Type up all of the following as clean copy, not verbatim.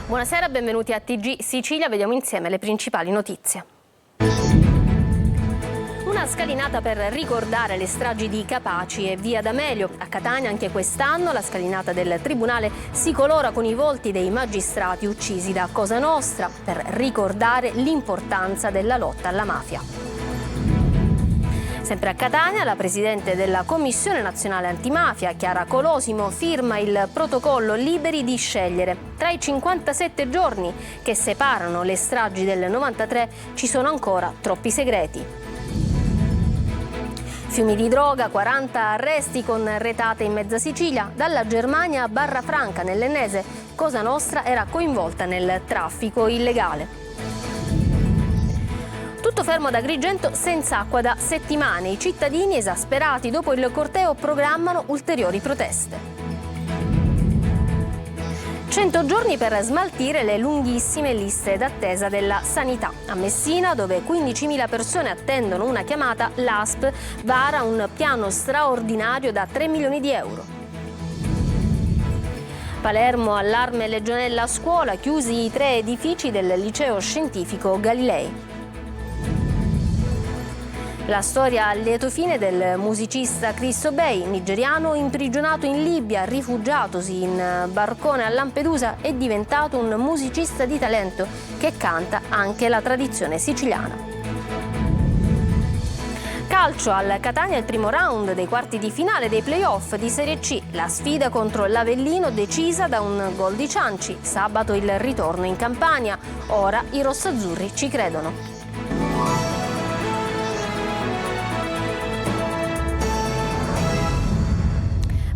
Buonasera, benvenuti a TG Sicilia, vediamo insieme le principali notizie. Una scalinata per ricordare le stragi di Capaci e via D'Amelio. A Catania anche quest'anno la scalinata del Tribunale si colora con i volti dei magistrati uccisi da Cosa Nostra per ricordare l'importanza della lotta alla mafia. Sempre a Catania, la Presidente della Commissione Nazionale Antimafia, Chiara Colosimo, firma il protocollo Liberi di scegliere. Tra i 57 giorni che separano le stragi del 93 ci sono ancora troppi segreti. Fiumi di droga, 40 arresti con retate in mezza Sicilia. Dalla Germania a Barra Franca, nell'Ennese, Cosa Nostra era coinvolta nel traffico illegale. Tutto fermo ad Agrigento senza acqua da settimane. I cittadini, esasperati dopo il corteo, programmano ulteriori proteste. 100 giorni per smaltire le lunghissime liste d'attesa della sanità. A Messina, dove 15.000 persone attendono una chiamata, l'ASP vara un piano straordinario da 3 milioni di euro. Palermo, allarme legionella a scuola, chiusi i 3 edifici del liceo scientifico Galilei. La storia a lieto fine del musicista Chris Obey, nigeriano imprigionato in Libia, rifugiatosi in barcone a Lampedusa, è diventato un musicista di talento che canta anche la tradizione siciliana. Calcio, al Catania il primo round dei quarti di finale dei play-off di Serie C. La sfida contro l'Avellino decisa da un gol di Cianci. Sabato il ritorno in Campania. Ora i rossazzurri ci credono.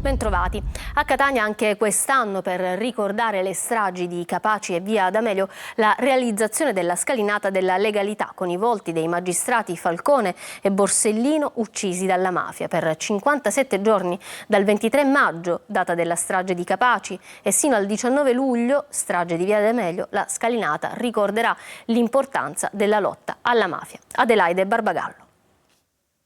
Bentrovati. A Catania anche quest'anno, per ricordare le stragi di Capaci e via D'Amelio, la realizzazione della scalinata della legalità con i volti dei magistrati Falcone e Borsellino uccisi dalla mafia. Per 57 giorni, dal 23 maggio, data della strage di Capaci, e sino al 19 luglio, strage di via D'Amelio, la scalinata ricorderà l'importanza della lotta alla mafia. Adelaide Barbagallo.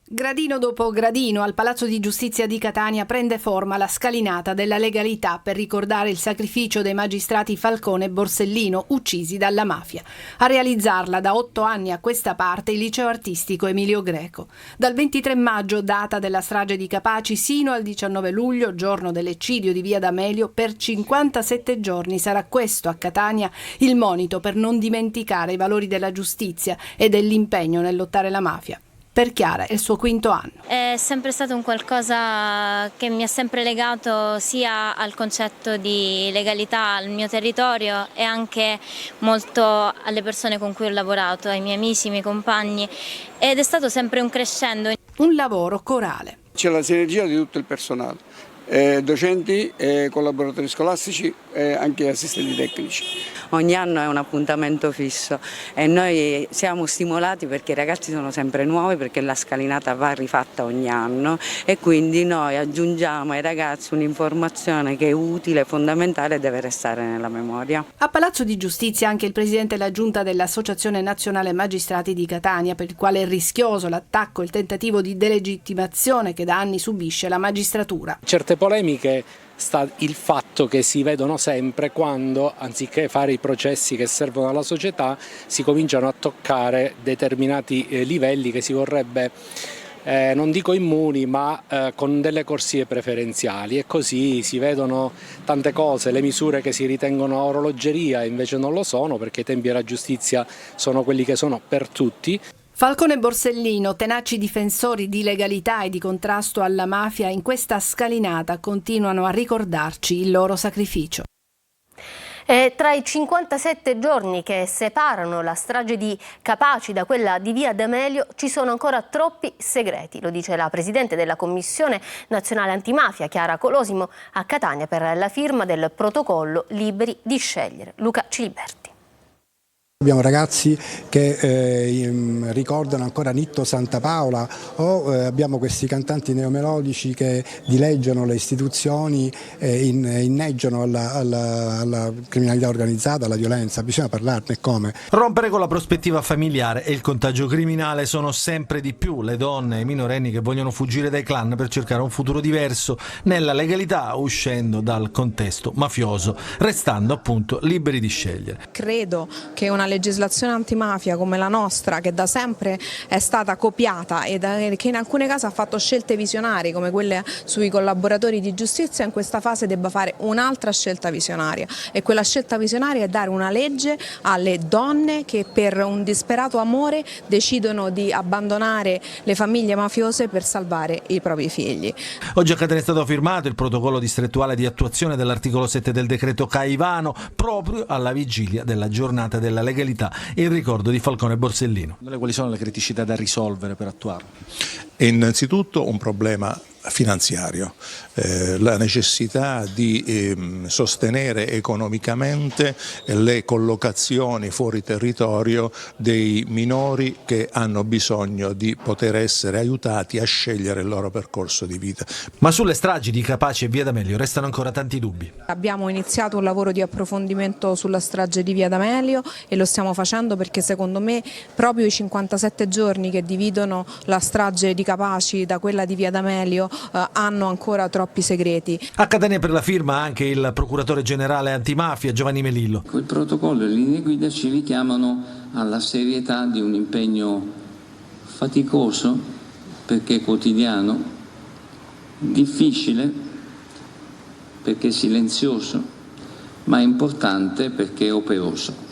Gradino dopo gradino al Palazzo di Giustizia di Catania prende forma la scalinata della legalità per ricordare il sacrificio dei magistrati Falcone e Borsellino uccisi dalla mafia. A realizzarla da 8 anni a questa parte il liceo artistico Emilio Greco. Dal 23 maggio, data della strage di Capaci, sino al 19 luglio, giorno dell'eccidio di via D'Amelio, per 57 giorni sarà questo a Catania il monito per non dimenticare i valori della giustizia e dell'impegno nel lottare la mafia. Per Chiara è il suo 5° anno. È sempre stato un qualcosa che mi ha sempre legato sia al concetto di legalità al mio territorio e anche molto alle persone con cui ho lavorato, ai miei amici, ai miei compagni, ed è stato sempre un crescendo. Un lavoro corale. C'è la sinergia di tutto il personale, docenti, collaboratori scolastici e anche assistenti tecnici. Ogni anno è un appuntamento fisso e noi siamo stimolati perché i ragazzi sono sempre nuovi, perché la scalinata va rifatta ogni anno e quindi noi aggiungiamo ai ragazzi un'informazione che è utile, fondamentale e deve restare nella memoria. A Palazzo di Giustizia anche il presidente della giunta dell'Associazione Nazionale Magistrati di Catania, per il quale è rischioso l'attacco e il tentativo di delegittimazione che da anni subisce la magistratura. Certe polemiche sta il fatto che si vedono sempre quando, anziché fare i processi che servono alla società, si cominciano a toccare determinati livelli che si vorrebbe, non dico immuni, ma con delle corsie preferenziali, e così si vedono tante cose, le misure che si ritengono orologeria invece non lo sono, perché i tempi della giustizia sono quelli che sono per tutti. Falcone e Borsellino, tenaci difensori di legalità e di contrasto alla mafia, in questa scalinata continuano a ricordarci il loro sacrificio. E tra i 57 giorni che separano la strage di Capaci da quella di via D'Amelio ci sono ancora troppi segreti, lo dice la Presidente della Commissione Nazionale Antimafia, Chiara Colosimo, a Catania per la firma del protocollo Liberi di scegliere. Luca Ciliberti. Abbiamo ragazzi che ricordano ancora Nitto Santa Paola o abbiamo questi cantanti neomelodici che dileggiano le istituzioni e inneggiano alla criminalità organizzata, alla violenza. Bisogna parlarne come. Rompere con la prospettiva familiare e il contagio criminale sono sempre di più le donne e i minorenni che vogliono fuggire dai clan per cercare un futuro diverso nella legalità, uscendo dal contesto mafioso, restando appunto liberi di scegliere. Credo che una legislazione antimafia come la nostra, che da sempre è stata copiata e che in alcune casi ha fatto scelte visionarie come quelle sui collaboratori di giustizia, in questa fase debba fare un'altra scelta visionaria, e quella scelta visionaria è dare una legge alle donne che per un disperato amore decidono di abbandonare le famiglie mafiose per salvare i propri figli. Oggi a Catania è stato firmato il protocollo distrettuale di attuazione dell'articolo 7 del decreto Caivano, proprio alla vigilia della giornata della legalità in ricordo di Falcone e Borsellino. Quali sono le criticità da risolvere per attuarlo? Innanzitutto un problema finanziario, la necessità di sostenere economicamente le collocazioni fuori territorio dei minori che hanno bisogno di poter essere aiutati a scegliere il loro percorso di vita. Ma sulle stragi di Capaci e Via D'Amelio restano ancora tanti dubbi. Abbiamo iniziato un lavoro di approfondimento sulla strage di Via D'Amelio e lo stiamo facendo perché secondo me proprio i 57 giorni che dividono la strage di Capaci da quella di Via D'Amelio hanno ancora troppi segreti. A Catania per la firma anche il procuratore generale antimafia Giovanni Melillo. Il protocollo e le linee guida ci richiamano alla serietà di un impegno faticoso perché quotidiano, difficile perché silenzioso, ma importante perché operoso.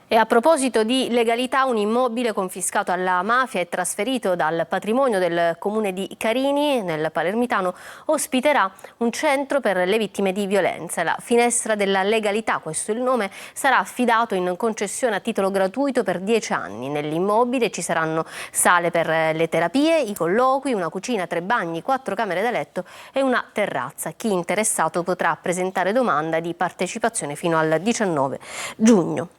E a proposito di legalità, un immobile confiscato alla mafia e trasferito dal patrimonio del comune di Carini, nel Palermitano, ospiterà un centro per le vittime di violenza. La Finestra della Legalità, questo è il nome, sarà affidato in concessione a titolo gratuito per 10 anni. Nell'immobile ci saranno sale per le terapie, i colloqui, una cucina, 3 bagni, 4 camere da letto e una terrazza. Chi interessato potrà presentare domanda di partecipazione fino al 19 giugno.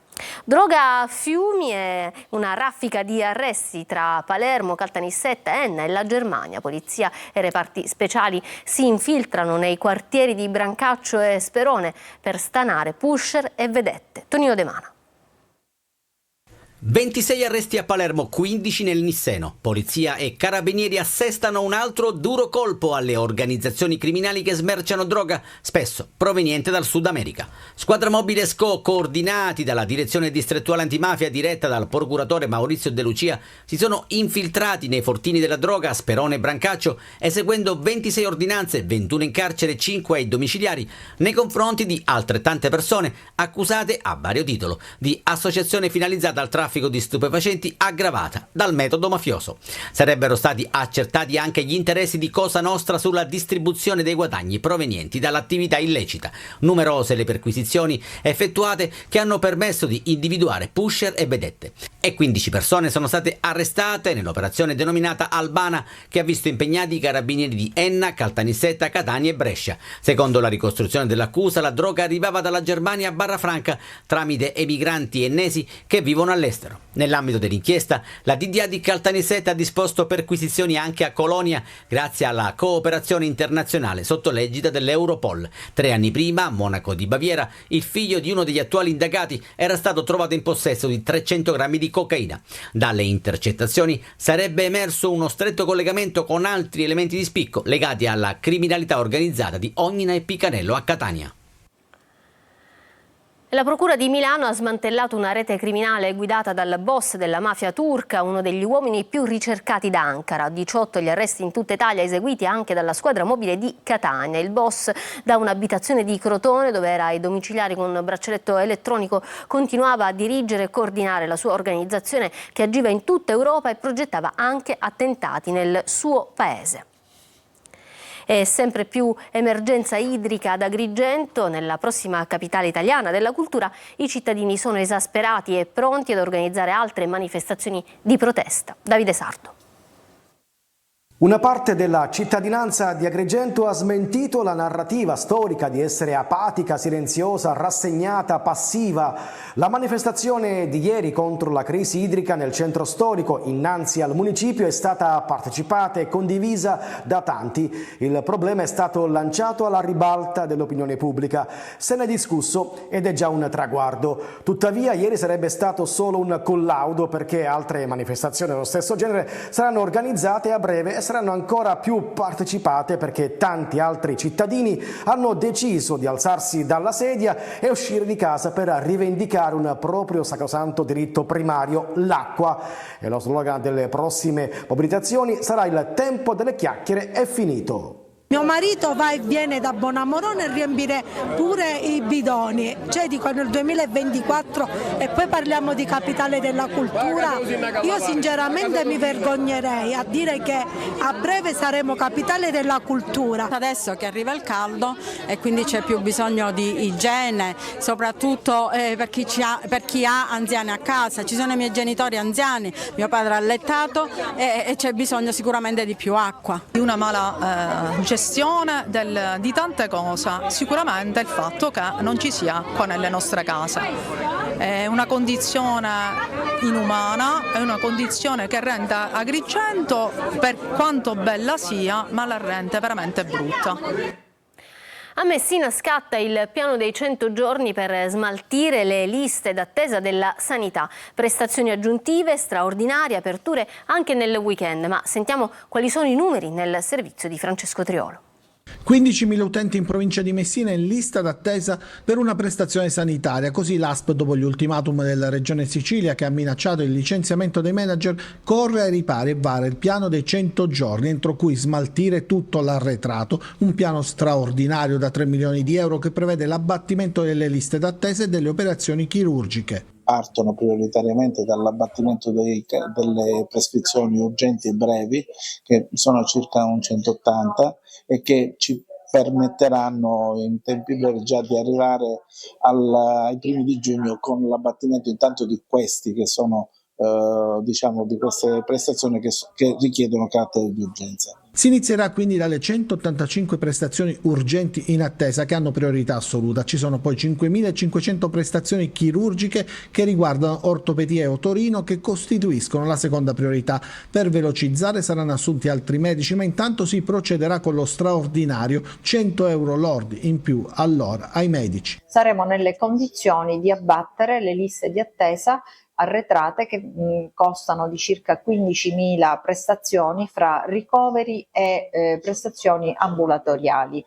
Droga a fiumi e una raffica di arresti tra Palermo, Caltanissetta, Enna e la Germania. Polizia e reparti speciali si infiltrano nei quartieri di Brancaccio e Sperone per stanare pusher e vedette. Tonino De Mana. 26 arresti a Palermo, 15 nel Nisseno. Polizia e carabinieri assestano un altro duro colpo alle organizzazioni criminali che smerciano droga, spesso proveniente dal Sud America. Squadra mobile SCO, coordinati dalla direzione distrettuale antimafia diretta dal procuratore Maurizio De Lucia, si sono infiltrati nei fortini della droga a Sperone e Brancaccio, eseguendo 26 ordinanze, 21 in carcere, 5 ai domiciliari, nei confronti di altrettante persone accusate a vario titolo di associazione finalizzata al traffico di stupefacenti aggravata dal metodo mafioso. Sarebbero stati accertati anche gli interessi di Cosa Nostra sulla distribuzione dei guadagni provenienti dall'attività illecita. Numerose le perquisizioni effettuate che hanno permesso di individuare pusher e vedette. E 15 persone sono state arrestate nell'operazione denominata Albana, che ha visto impegnati i carabinieri di Enna, Caltanissetta, Catania e Brescia. Secondo la ricostruzione dell'accusa, la droga arrivava dalla Germania a Barrafranca tramite emigranti ennesi che vivono all'estero. Nell'ambito dell'inchiesta, la DDA di Caltanissetta ha disposto perquisizioni anche a Colonia grazie alla cooperazione internazionale sotto l'egida dell'Europol. 3 anni prima, a Monaco di Baviera, il figlio di uno degli attuali indagati era stato trovato in possesso di 300 grammi di cocaina. Dalle intercettazioni sarebbe emerso uno stretto collegamento con altri elementi di spicco legati alla criminalità organizzata di Ognina e Picanello a Catania. La Procura di Milano ha smantellato una rete criminale guidata dal boss della mafia turca, uno degli uomini più ricercati da Ankara. 18 gli arresti in tutta Italia, eseguiti anche dalla squadra mobile di Catania. Il boss da un'abitazione di Crotone, dove era ai domiciliari con un braccialetto elettronico, continuava a dirigere e coordinare la sua organizzazione che agiva in tutta Europa e progettava anche attentati nel suo paese. E sempre più emergenza idrica ad Agrigento, nella prossima capitale italiana della cultura. I cittadini sono esasperati e pronti ad organizzare altre manifestazioni di protesta. Davide Sardo. Una parte della cittadinanza di Agrigento ha smentito la narrativa storica di essere apatica, silenziosa, rassegnata, passiva. La manifestazione di ieri contro la crisi idrica nel centro storico innanzi al municipio è stata partecipata e condivisa da tanti. Il problema è stato lanciato alla ribalta dell'opinione pubblica. Se ne è discusso ed è già un traguardo. Tuttavia ieri sarebbe stato solo un collaudo, perché altre manifestazioni dello stesso genere saranno organizzate a breve e saranno ancora più partecipate, perché tanti altri cittadini hanno deciso di alzarsi dalla sedia e uscire di casa per rivendicare un proprio sacrosanto diritto primario, l'acqua. E lo slogan delle prossime mobilitazioni sarà: il tempo delle chiacchiere è finito. Mio marito va e viene da Bonamorone a riempire pure i bidoni, cioè dico nel 2024, e poi parliamo di capitale della cultura. Io sinceramente mi vergognerei a dire che a breve saremo capitale della cultura. Adesso che arriva il caldo e quindi c'è più bisogno di igiene, soprattutto per chi ha anziani a casa. Ci sono i miei genitori anziani, mio padre è allettato e c'è bisogno sicuramente di più acqua. Di una mala gestione di tante cose, sicuramente il fatto che non ci sia acqua nelle nostre case. È una condizione inumana, è una condizione che rende Agrigento, per quanto bella sia, ma la rende veramente brutta. A Messina scatta il piano dei 100 giorni per smaltire le liste d'attesa della sanità. Prestazioni aggiuntive, straordinarie, aperture anche nel weekend. Ma sentiamo quali sono i numeri nel servizio di Francesco Triolo. 15.000 utenti in provincia di Messina in lista d'attesa per una prestazione sanitaria. Così l'ASP, dopo gli ultimatum della Regione Sicilia che ha minacciato il licenziamento dei manager, corre ai ripari e vara il piano dei 100 giorni entro cui smaltire tutto l'arretrato, un piano straordinario da 3 milioni di euro che prevede l'abbattimento delle liste d'attesa e delle operazioni chirurgiche. Partono prioritariamente dall'abbattimento delle prescrizioni urgenti e brevi, che sono circa un 180 e che ci permetteranno in tempi brevi già di arrivare ai primi di giugno con l'abbattimento intanto di questi che sono di queste prestazioni che richiedono carattere di urgenza. Si inizierà quindi dalle 185 prestazioni urgenti in attesa che hanno priorità assoluta. Ci sono poi 5.500 prestazioni chirurgiche che riguardano ortopedia e otorino, che costituiscono la seconda priorità. Per velocizzare saranno assunti altri medici, ma intanto si procederà con lo straordinario, 100 euro lordi in più all'ora ai medici. Saremo nelle condizioni di abbattere le liste di attesa arretrate che costano di circa 15.000 prestazioni fra ricoveri e prestazioni ambulatoriali.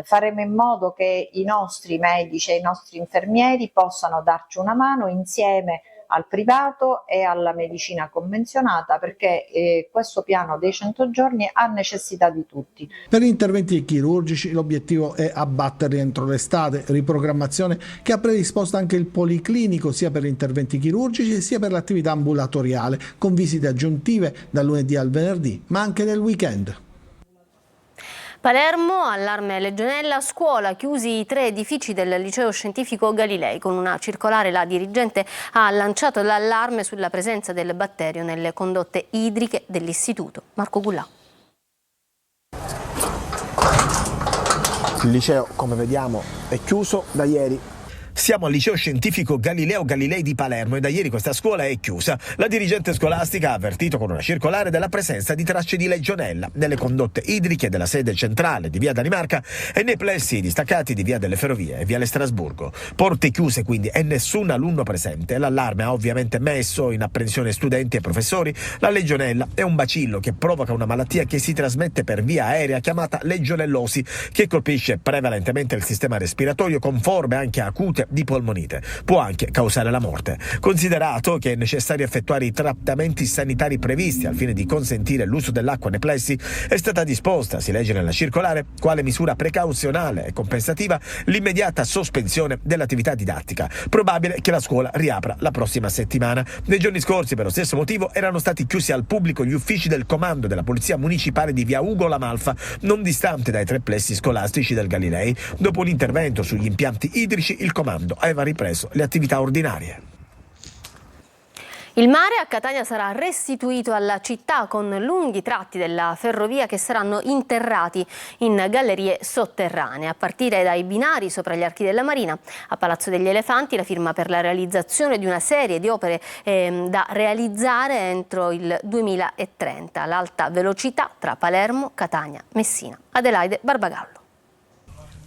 Faremo in modo che i nostri medici e i nostri infermieri possano darci una mano insieme al privato e alla medicina convenzionata, perché questo piano dei 100 giorni ha necessità di tutti. Per gli interventi chirurgici l'obiettivo è abbatterli entro l'estate, riprogrammazione che ha predisposto anche il Policlinico sia per gli interventi chirurgici sia per l'attività ambulatoriale, con visite aggiuntive dal lunedì al venerdì, ma anche nel weekend. Palermo, allarme legionella, scuola, chiusi i 3 edifici del liceo scientifico Galilei. Con una circolare la dirigente ha lanciato l'allarme sulla presenza del batterio nelle condotte idriche dell'istituto. Marco Gullà. Il liceo, come vediamo, è chiuso da ieri. Siamo al liceo scientifico Galileo Galilei di Palermo e da ieri questa scuola è chiusa. La dirigente scolastica ha avvertito con una circolare della presenza di tracce di legionella nelle condotte idriche della sede centrale di via Danimarca e nei plessi distaccati di via delle Ferrovie e viale Strasburgo. Porte chiuse quindi e nessun alunno presente. L'allarme ha ovviamente messo in apprensione studenti e professori. La legionella è un bacillo che provoca una malattia che si trasmette per via aerea chiamata legionellosi, che colpisce prevalentemente il sistema respiratorio con forme anche acute di polmonite. Può anche causare la morte. Considerato che è necessario effettuare i trattamenti sanitari previsti al fine di consentire l'uso dell'acqua nei plessi, è stata disposta, si legge nella circolare, quale misura precauzionale e compensativa, l'immediata sospensione dell'attività didattica. Probabile che la scuola riapra la prossima settimana. Nei giorni scorsi, per lo stesso motivo, erano stati chiusi al pubblico gli uffici del comando della Polizia Municipale di via Ugo La Malfa, non distante dai 3 plessi scolastici del Galilei. Dopo un intervento sugli impianti idrici, il comando aveva ripreso le attività ordinarie. Il mare a Catania sarà restituito alla città con lunghi tratti della ferrovia che saranno interrati in gallerie sotterranee, a partire dai binari sopra gli archi della Marina. A Palazzo degli Elefanti la firma per la realizzazione di una serie di opere da realizzare entro il 2030. L'alta velocità tra Palermo, Catania, Messina. Adelaide Barbagallo.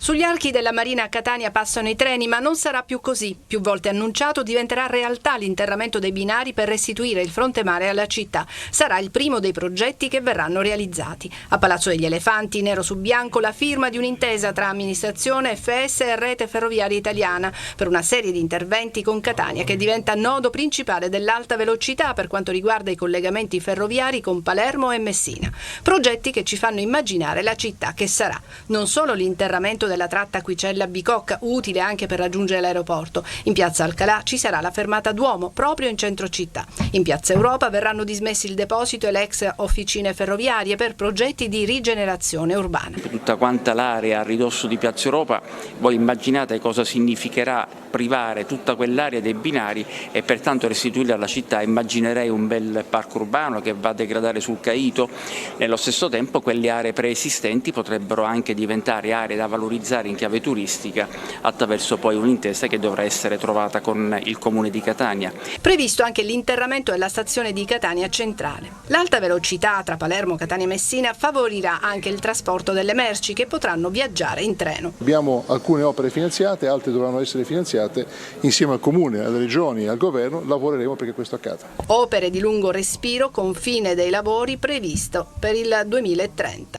Sugli archi della Marina a Catania passano i treni, ma non sarà più così. Più volte annunciato, diventerà realtà l'interramento dei binari per restituire il fronte mare alla città. Sarà il primo dei progetti che verranno realizzati. A Palazzo degli Elefanti, nero su bianco, la firma di un'intesa tra amministrazione, FS e Rete Ferroviaria Italiana per una serie di interventi con Catania, che diventa nodo principale dell'alta velocità per quanto riguarda i collegamenti ferroviari con Palermo e Messina. Progetti che ci fanno immaginare la città che sarà. Non solo l'interramento della tratta Aquicella-Bicocca, utile anche per raggiungere l'aeroporto. In piazza Alcalá ci sarà la fermata Duomo, proprio in centro città. In piazza Europa verranno dismessi il deposito e le ex officine ferroviarie per progetti di rigenerazione urbana. Tutta quanta l'area a ridosso di piazza Europa, voi immaginate cosa significherà privare tutta quell'area dei binari e pertanto restituirla alla città. Immaginerei un bel parco urbano che va a degradare sul Caito. Nello stesso tempo quelle aree preesistenti potrebbero anche diventare aree da valorizzare in chiave turistica attraverso poi un'intesa che dovrà essere trovata con il Comune di Catania. Previsto anche l'interramento della stazione di Catania Centrale. L'alta velocità tra Palermo, Catania e Messina favorirà anche il trasporto delle merci che potranno viaggiare in treno. Abbiamo alcune opere finanziate, altre dovranno essere finanziate. Insieme al Comune, alle Regioni e al Governo lavoreremo perché questo accada. Opere di lungo respiro con fine dei lavori previsto per il 2030.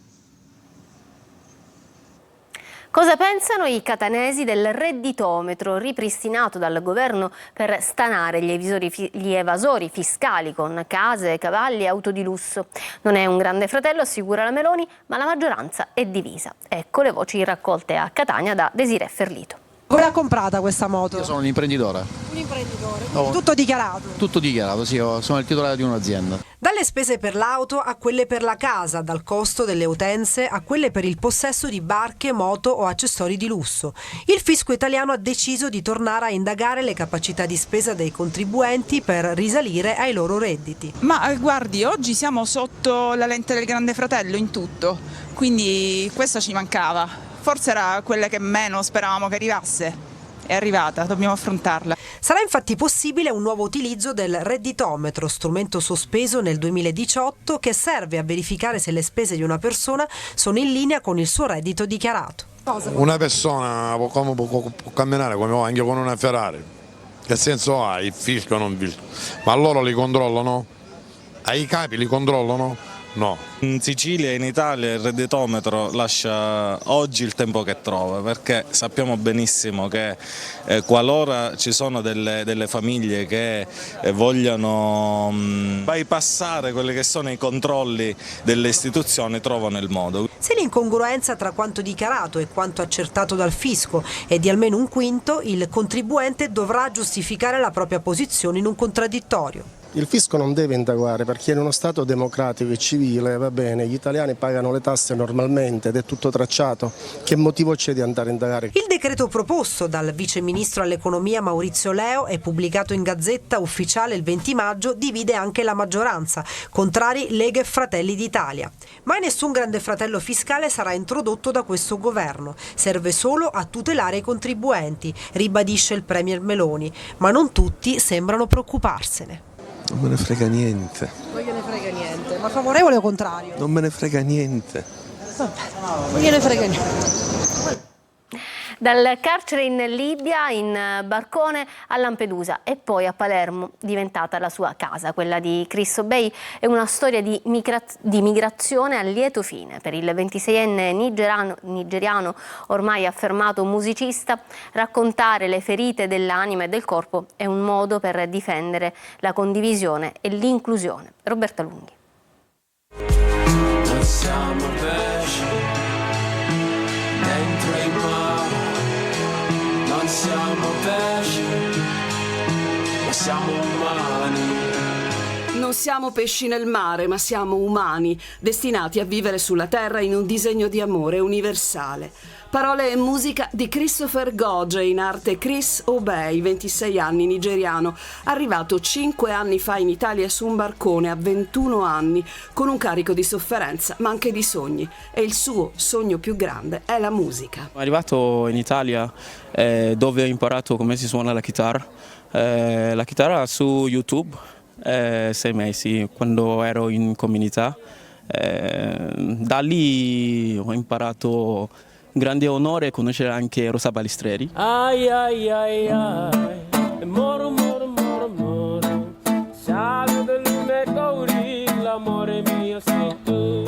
Cosa pensano i catanesi del redditometro ripristinato dal governo per stanare gli evasori fiscali con case, cavalli e auto di lusso? Non è un grande fratello, assicura la Meloni, ma la maggioranza è divisa. Ecco le voci raccolte a Catania da Desiree Ferlito. Come l'ha comprata questa moto? Io sono un imprenditore. Un imprenditore, quindi tutto dichiarato? Tutto dichiarato, sì, sono il titolare di un'azienda. Dalle spese per l'auto a quelle per la casa, dal costo delle utenze a quelle per il possesso di barche, moto o accessori di lusso. Il fisco italiano ha deciso di tornare a indagare le capacità di spesa dei contribuenti per risalire ai loro redditi. Ma guardi, oggi siamo sotto la lente del Grande Fratello in tutto, quindi questo ci mancava. Forse era quella che meno speravamo che arrivasse. È arrivata, dobbiamo affrontarla. Sarà infatti possibile un nuovo utilizzo del redditometro, strumento sospeso nel 2018 che serve a verificare se le spese di una persona sono in linea con il suo reddito dichiarato. Una persona può camminare come anche con una Ferrari. Che senso ha il fisco o non fisco? Ma loro li controllano? Ai capi li controllano? No. In Sicilia e in Italia il redditometro lascia oggi il tempo che trova, perché sappiamo benissimo che qualora ci sono delle famiglie che vogliono bypassare quelli che sono i controlli delle istituzioni, trovano il modo. Se l'incongruenza tra quanto dichiarato e quanto accertato dal fisco è di almeno un quinto, il contribuente dovrà giustificare la propria posizione in un contraddittorio. Il fisco non deve indagare perché in uno Stato democratico e civile, va bene, gli italiani pagano le tasse normalmente ed è tutto tracciato. Che motivo c'è di andare a indagare? Il decreto proposto dal vice ministro all'economia Maurizio Leo e pubblicato in Gazzetta Ufficiale il 20 maggio divide anche la maggioranza, contrari Lega e Fratelli d'Italia. Mai nessun grande fratello fiscale sarà introdotto da questo governo. Serve solo a tutelare i contribuenti, ribadisce il premier Meloni, ma non tutti sembrano preoccuparsene. Non me ne frega niente. Non gliene frega niente, ma favorevole o contrario? Non me ne frega niente. Vabbè, non gliene frega niente. Dal carcere in Libia, in barcone a Lampedusa e poi a Palermo, diventata la sua casa. Quella di Chris Bey è una storia di migrazione a lieto fine. Per il 26enne nigeriano, ormai affermato musicista, raccontare le ferite dell'anima e del corpo è un modo per difendere la condivisione e l'inclusione. Roberta Lunghi. Non siamo pesci dentro il mare, non siamo pesci, ma siamo umani. Non siamo pesci nel mare, ma siamo umani, destinati a vivere sulla terra in un disegno di amore universale. Parole e musica di Christopher Gogge, in arte Chris Obey, 26 anni, nigeriano, arrivato 5 anni fa in Italia su un barcone a 21 anni, con un carico di sofferenza, ma anche di sogni. E il suo sogno più grande è la musica. Sono arrivato in Italia dove ho imparato come si suona la chitarra su YouTube. 6 mesi quando ero in comunità, da lì ho imparato grande onore conoscere anche Rosa Balistreri. Ai ai ai ai, moro moro moro moro, sale del lume cauri, l'amore mio sei tu.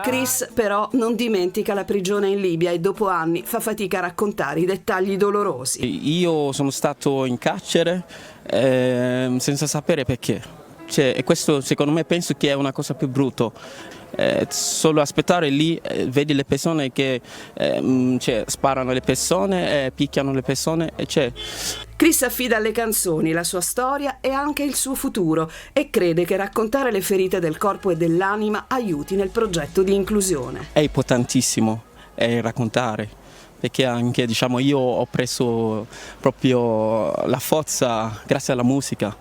Chris però non dimentica la prigione in Libia e dopo anni fa fatica a raccontare i dettagli dolorosi. Io sono stato in carcere senza sapere perché. E questo secondo me penso che è una cosa più brutta. Solo aspettare lì, vedi le persone che sparano alle persone, picchiano le persone. Chris affida alle canzoni la sua storia e anche il suo futuro e crede che raccontare le ferite del corpo e dell'anima aiuti nel progetto di inclusione. È importantissimo raccontare, perché anche io ho preso proprio la forza grazie alla musica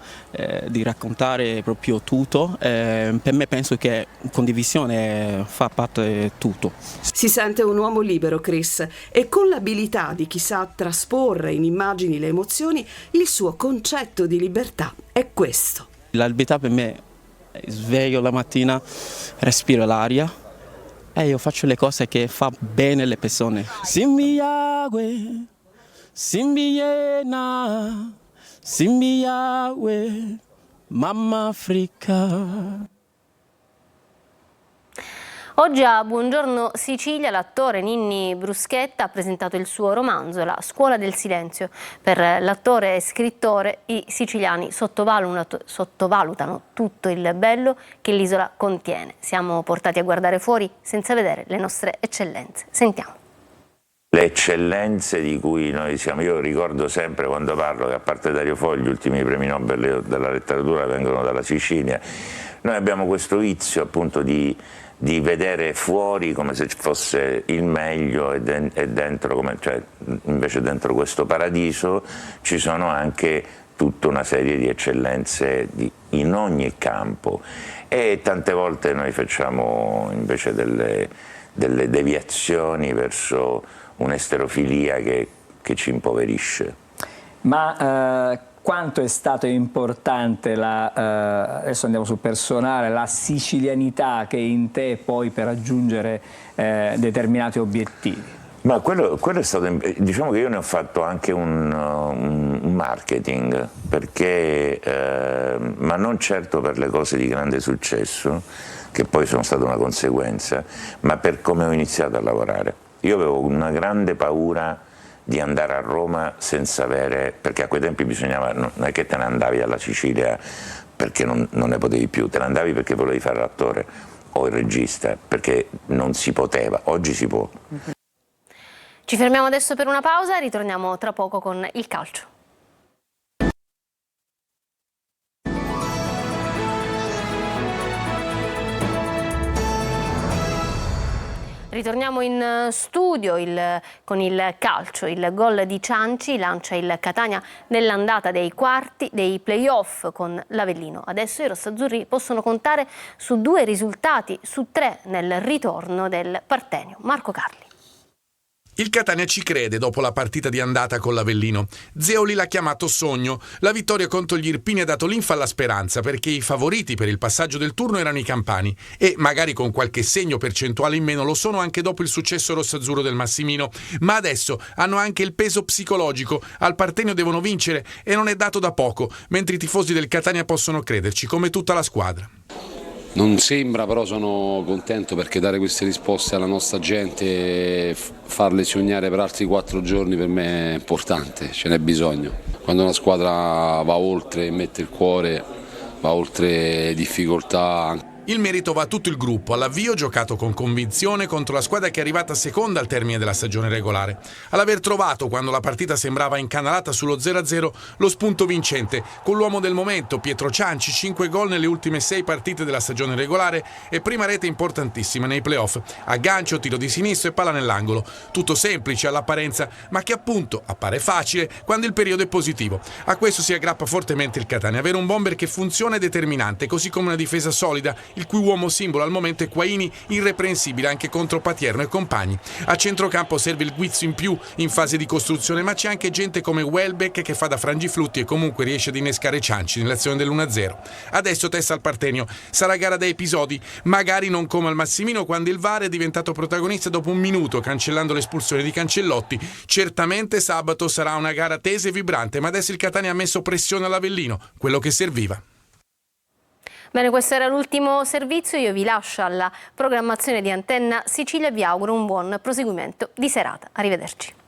di raccontare proprio tutto. Per me penso che condivisione fa parte di tutto. Si sente un uomo libero Chris e con l'abilità di chi sa trasporre in immagini le emozioni, il suo concetto di libertà è questo. La libertà per me è sveglio la mattina, respiro l'aria. Io faccio le cose che fa bene alle persone. Simbi Yahweh, Simbi Yena, Simbi Yahweh, Mamma Africa. Oggi a Buongiorno Sicilia l'attore Ninni Bruschetta ha presentato il suo romanzo La scuola del silenzio. Per l'attore e scrittore i siciliani sottovalutano tutto il bello che l'isola contiene. Siamo portati a guardare fuori senza vedere le nostre eccellenze. Sentiamo. Le eccellenze di cui noi siamo, io ricordo sempre quando parlo che a parte Dario Fo gli ultimi premi Nobel della letteratura vengono dalla Sicilia. Noi abbiamo questo vizio appunto di vedere fuori come se fosse il meglio e dentro, invece dentro questo paradiso ci sono anche tutta una serie di eccellenze in ogni campo e tante volte noi facciamo invece delle deviazioni verso un'esterofilia che ci impoverisce. Ma quanto è stato importante, adesso andiamo sul personale, la sicilianità che è in te poi per raggiungere determinati obiettivi? Ma quello è stato, diciamo che io ne ho fatto anche un marketing, perché, ma non certo per le cose di grande successo, che poi sono state una conseguenza, ma per come ho iniziato a lavorare. Io avevo una grande paura di andare a Roma senza avere, perché a quei tempi bisognava, non è che te ne andavi dalla Sicilia perché non ne potevi più, te ne andavi perché volevi fare l'attore o il regista, perché non si poteva, oggi si può. Ci fermiamo adesso per una pausa e ritorniamo tra poco con il calcio. Ritorniamo in studio con il calcio. Il gol di Cianci lancia il Catania nell'andata dei quarti dei play-off con l'Avellino. Adesso i rossazzurri possono contare su 2 risultati su 3 nel ritorno del Partenio. Marco Carli. Il Catania ci crede dopo la partita di andata con l'Avellino. Zeoli l'ha chiamato sogno. La vittoria contro gli Irpini ha dato linfa alla speranza, perché i favoriti per il passaggio del turno erano i campani e magari con qualche segno percentuale in meno lo sono anche dopo il successo rossazzurro del Massimino. Ma adesso hanno anche il peso psicologico. Al Partenio devono vincere e non è dato da poco, mentre i tifosi del Catania possono crederci, come tutta la squadra. Non sembra, però sono contento perché dare queste risposte alla nostra gente, farle sognare per altri 4 giorni per me è importante, ce n'è bisogno. Quando una squadra va oltre, mette il cuore, va oltre difficoltà. Il merito va a tutto il gruppo, all'avvio giocato con convinzione contro la squadra che è arrivata seconda al termine della stagione regolare. All'aver trovato, quando la partita sembrava incanalata sullo 0-0, lo spunto vincente, con l'uomo del momento, Pietro Cianci, 5 gol nelle ultime 6 partite della stagione regolare e prima rete importantissima nei playoff, aggancio, tiro di sinistro e palla nell'angolo. Tutto semplice all'apparenza, ma che appunto appare facile quando il periodo è positivo. A questo si aggrappa fortemente il Catania, avere un bomber che funziona è determinante, così come una difesa solida, il cui uomo simbolo al momento è Quaini, irreprensibile anche contro Patierno e compagni. A centrocampo serve il guizzo in più in fase di costruzione, ma c'è anche gente come Welbeck che fa da frangiflutti e comunque riesce ad innescare Cianci nell'azione dell'1-0. Adesso testa al Partenio. Sarà gara da episodi, magari non come al Massimino quando il VAR è diventato protagonista dopo un minuto, cancellando l'espulsione di Cancellotti. Certamente sabato sarà una gara tesa e vibrante, ma adesso il Catania ha messo pressione all'Avellino, quello che serviva. Bene, questo era l'ultimo servizio, io vi lascio alla programmazione di Antenna Sicilia e vi auguro un buon proseguimento di serata. Arrivederci.